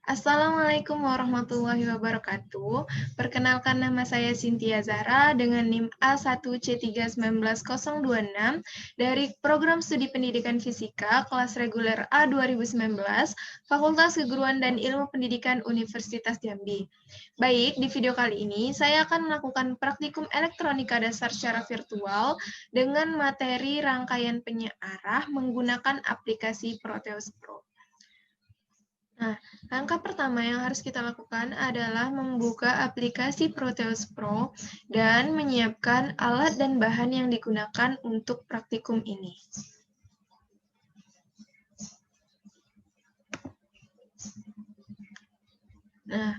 Assalamualaikum warahmatullahi wabarakatuh. Perkenalkan nama saya Cynthia Zahra dengan NIM A1C3190026 dari Program Studi Pendidikan Fisika kelas reguler A 2019, Fakultas Keguruan dan Ilmu Pendidikan Universitas Jambi. Baik, di video kali ini saya akan melakukan praktikum elektronika dasar secara virtual dengan materi rangkaian penyearah menggunakan aplikasi Proteus Pro. Nah, langkah pertama yang harus kita lakukan adalah membuka aplikasi Proteus Pro dan menyiapkan alat dan bahan yang digunakan untuk praktikum ini. Nah,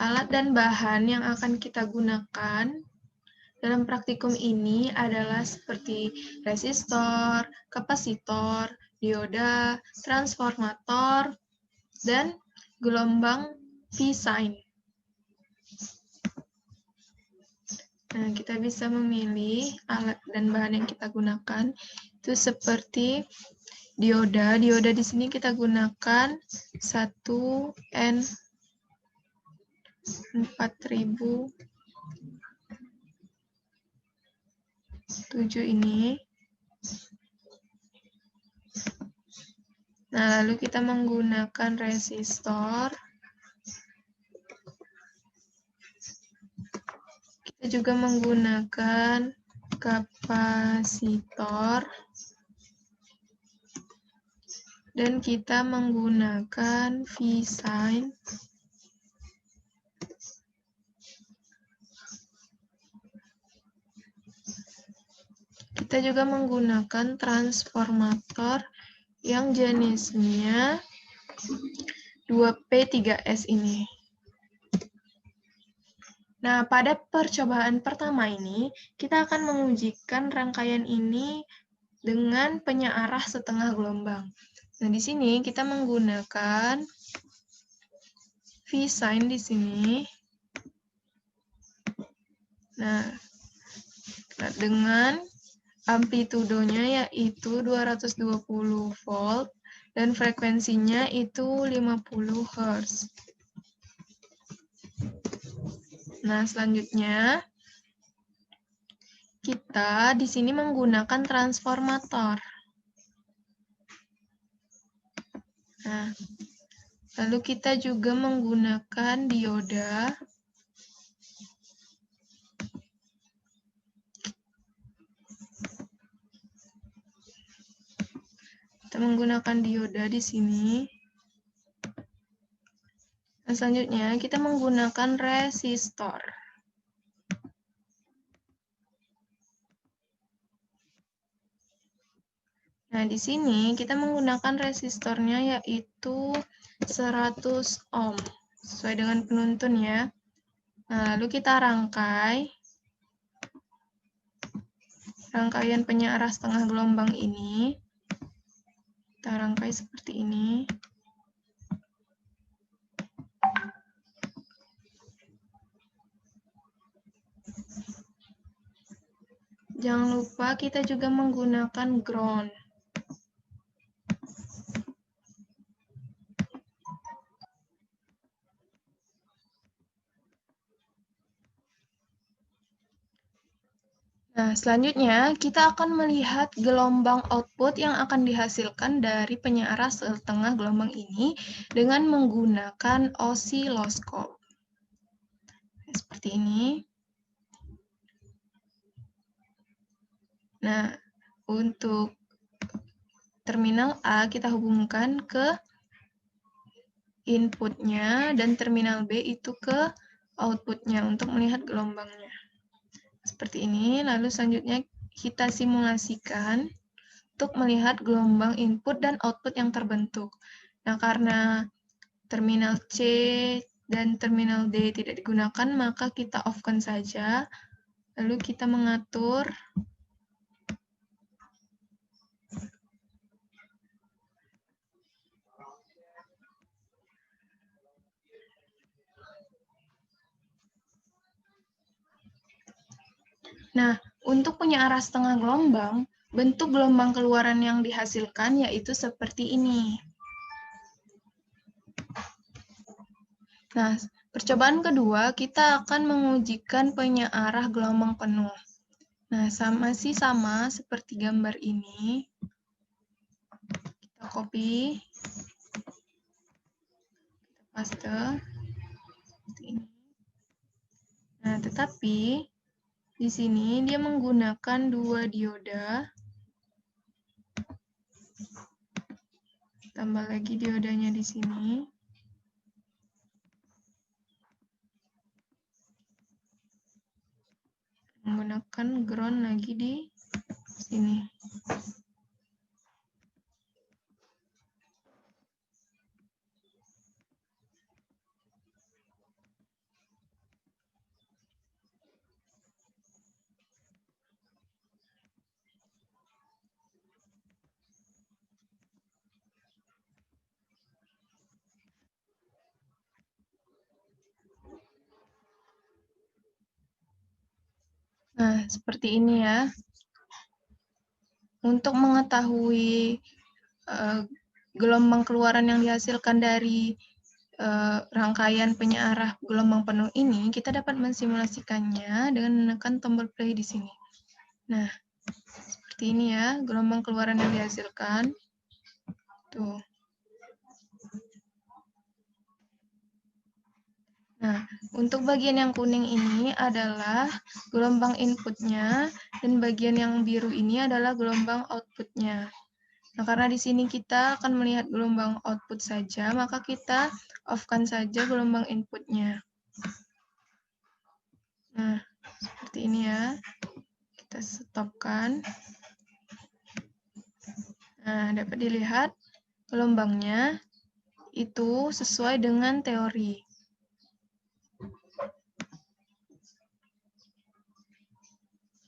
alat dan bahan yang akan kita gunakan dalam praktikum ini adalah seperti resistor, kapasitor, dioda, transformator, dan gelombang V-sine. Nah, kita bisa memilih alat dan bahan yang kita gunakan itu seperti dioda. Dioda di sini kita gunakan 1N4007 ini. Nah, lalu kita menggunakan resistor. Kita juga menggunakan kapasitor. Dan kita menggunakan V-sine. Kita juga menggunakan transformator yang jenisnya 2P3S ini. Nah, pada percobaan pertama ini, kita akan mengujikan rangkaian ini dengan penyearah setengah gelombang. Nah, di sini kita menggunakan V-sine di sini. Nah, dengan amplitudonya yaitu 220 volt dan frekuensinya itu 50 Hz. Nah, selanjutnya kita di sini menggunakan transformator. Nah, lalu kita juga menggunakan dioda. Kita menggunakan dioda di sini. Nah, selanjutnya kita menggunakan resistor. Nah, di sini kita menggunakan resistornya yaitu 100 ohm, sesuai dengan penuntun ya. Nah, lalu kita rangkaian penyearah setengah gelombang ini. Kita rangkai seperti ini. Jangan lupa kita juga menggunakan ground. Nah, selanjutnya kita akan melihat gelombang output yang akan dihasilkan dari penyearah setengah gelombang ini dengan menggunakan osiloskop. Seperti ini. Nah, untuk terminal A kita hubungkan ke inputnya dan terminal B itu ke outputnya untuk melihat gelombangnya. Seperti ini, lalu selanjutnya kita simulasikan untuk melihat gelombang input dan output yang terbentuk. Nah, karena terminal C dan terminal D tidak digunakan, maka kita off-kan saja. Lalu kita mengatur Nah, untuk penyearah setengah gelombang, bentuk gelombang keluaran yang dihasilkan yaitu seperti ini. Nah, percobaan kedua, kita akan mengujikan penyearah gelombang penuh. Nah, sama seperti gambar ini. Kita copy. Kita paste. Seperti ini. Nah, tetapi di sini dia menggunakan 2 dioda. Tambah lagi diodanya di sini. Menggunakan ground lagi di sini. Nah, seperti ini ya. Untuk mengetahui gelombang keluaran yang dihasilkan dari rangkaian penyearah gelombang penuh ini, kita dapat mensimulasikannya dengan menekan tombol play di sini. Nah, seperti ini ya, gelombang keluaran yang dihasilkan. Tuh. Nah, untuk bagian yang kuning ini adalah gelombang inputnya, dan bagian yang biru ini adalah gelombang outputnya. Nah, karena di sini kita akan melihat gelombang output saja, maka kita off-kan saja gelombang inputnya. Nah, seperti ini ya. Kita stopkan. Nah, dapat dilihat gelombangnya itu sesuai dengan teori.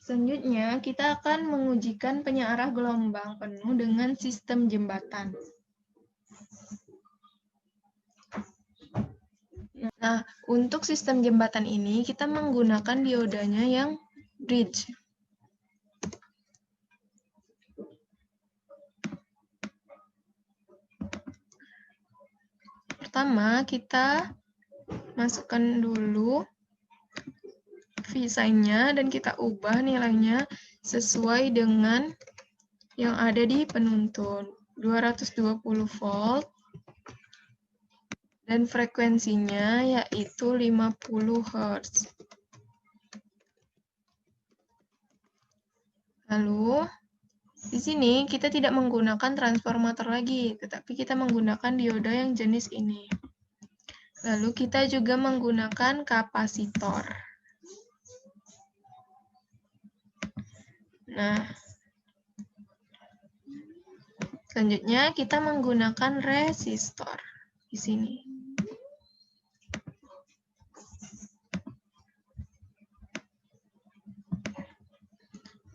Selanjutnya, kita akan mengujikan penyearah gelombang penuh dengan sistem jembatan. Nah, untuk sistem jembatan ini, kita menggunakan diodanya yang bridge. Pertama, kita masukkan dulu V-sign-nya dan kita ubah nilainya sesuai dengan yang ada di penuntun. 220 volt dan frekuensinya yaitu 50 Hz. Lalu, di sini kita tidak menggunakan transformator lagi, tetapi kita menggunakan dioda yang jenis ini. Lalu kita juga menggunakan kapasitor. Nah, selanjutnya kita menggunakan resistor di sini.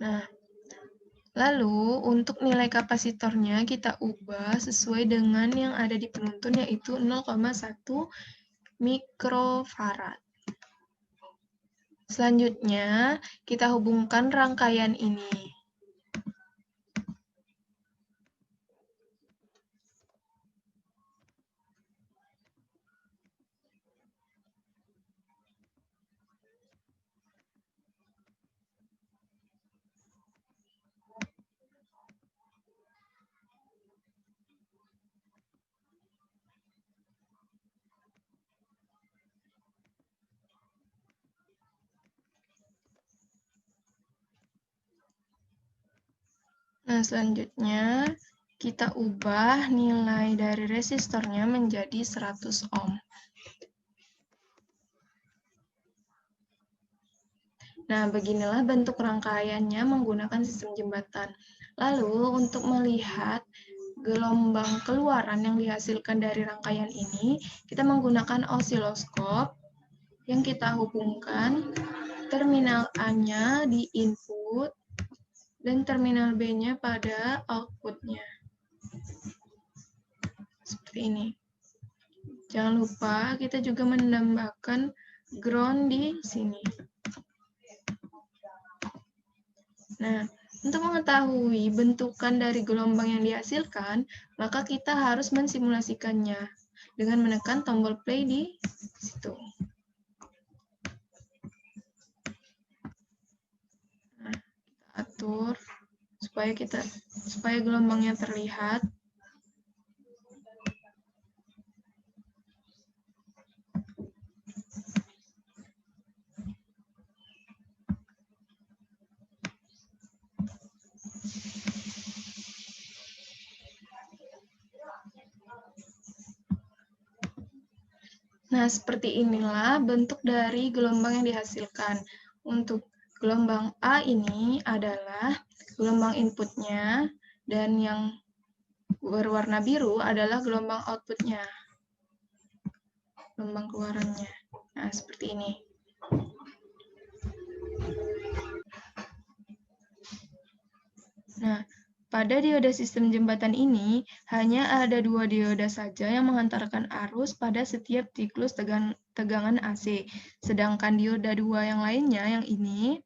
Nah, lalu untuk nilai kapasitornya kita ubah sesuai dengan yang ada di penuntun, yaitu 0,1 mikrofarad. Selanjutnya, kita hubungkan rangkaian ini. Nah, selanjutnya kita ubah nilai dari resistornya menjadi 100 ohm. Nah, beginilah bentuk rangkaiannya menggunakan sistem jembatan. Lalu, untuk melihat gelombang keluaran yang dihasilkan dari rangkaian ini, kita menggunakan osiloskop yang kita hubungkan terminal A-nya di input dan terminal B-nya pada outputnya. Seperti ini. Jangan lupa kita juga menambahkan ground di sini. Nah, untuk mengetahui bentukan dari gelombang yang dihasilkan, maka kita harus mensimulasikannya. dengan menekan tombol play di situ. Nah, kita atur supaya gelombangnya terlihat. Nah, seperti inilah bentuk dari gelombang yang dihasilkan. Untuk gelombang A ini adalah gelombang inputnya, dan yang berwarna biru adalah gelombang outputnya, gelombang keluarannya. Nah, seperti ini. Nah, pada dioda sistem jembatan ini, hanya ada 2 dioda saja yang menghantarkan arus pada setiap siklus tegangan AC. Sedangkan dioda 2 yang lainnya, yang ini,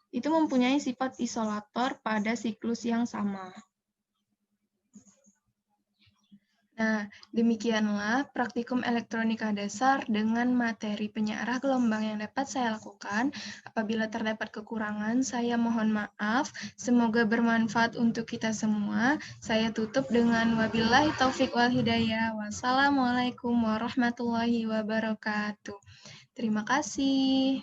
itu mempunyai sifat isolator pada siklus yang sama. Nah, demikianlah praktikum elektronika dasar dengan materi penyiarah gelombang yang dapat saya lakukan. Apabila terdapat kekurangan, saya mohon maaf. Semoga bermanfaat untuk kita semua. Saya tutup dengan wabillahi taufik wal hidayah. Wassalamualaikum warahmatullahi wabarakatuh. Terima kasih.